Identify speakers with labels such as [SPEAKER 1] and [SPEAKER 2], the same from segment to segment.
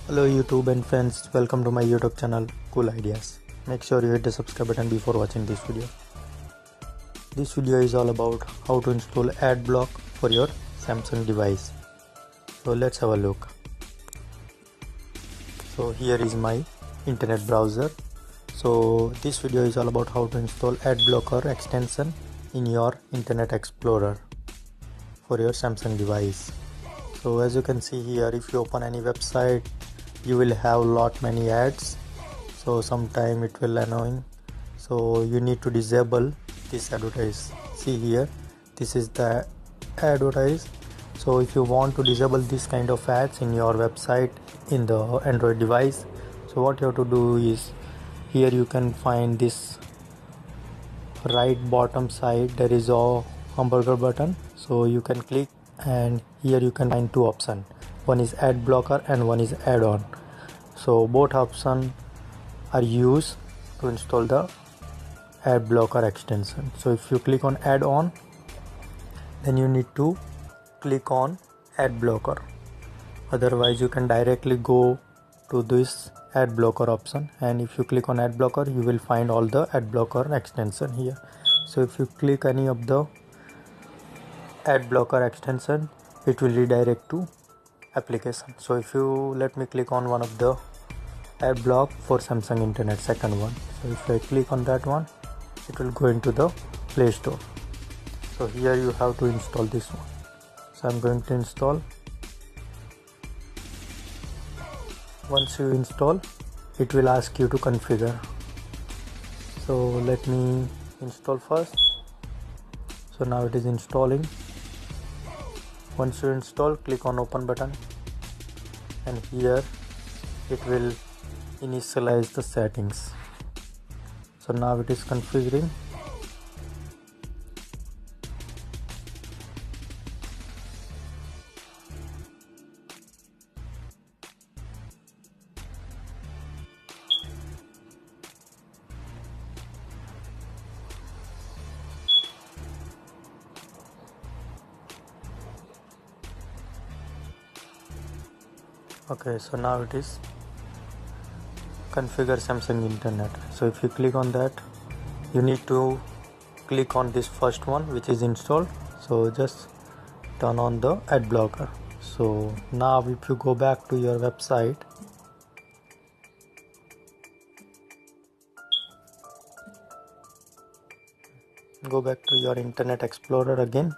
[SPEAKER 1] Hello YouTube and friends, welcome to my YouTube channel Cool Ideas. Make sure you hit the subscribe button before watching this video. This video is all about how to install Adblock for your Samsung device. So let's have a look. So here is my internet browser. So this video is all about how to install Adblocker extension in your Internet Explorer for your Samsung device. So as you can see here, if you open any website, you will have lot many ads, so sometime it will annoying, so you need to disable this advertise. See here, this is the advertise. So if you want to disable this kind of ads in your website in the Android device, so what you have to do is, here you can find this right bottom side, there is a hamburger button, so you can click, and here you can find two options. One is ad blocker and one is add-on. So both options are used to install the ad blocker extension. So if you click on add-on, then you need to click on ad blocker. Otherwise you can directly go to this ad blocker option, and if you click on ad blocker, you will find all the ad blocker extension here. So if you click any of the ad blocker extension, it will redirect to application. So if you let me click on one of the ad block for Samsung Internet, second one. So if I click on that one, it will go into the Play Store. So here you have to install this one. So I'm going to install. Once you install, it will ask you to configure. So let me install first. So now it is installing. Once you install, click on open button, and here it will initialize the settings. So now it is configuring. Okay, so now it is configure Samsung Internet. So if you click on that, you need to click on this first one which is installed. So just turn on the ad blocker. So now if you go back to your website, go back to your Internet Explorer again.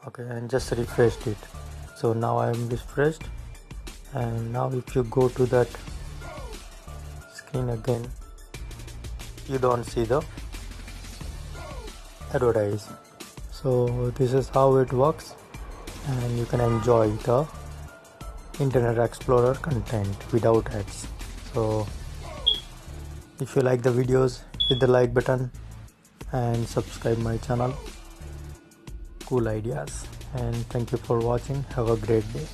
[SPEAKER 1] Okay, and just refreshed it. So now I am refreshed, and now if you go to that screen again, you don't see the advertise. So this is how it works, and you can enjoy the Internet Explorer content without ads. So if you like the videos, hit the like button and subscribe my channel Cool Ideas, and thank you for watching. Have a great day.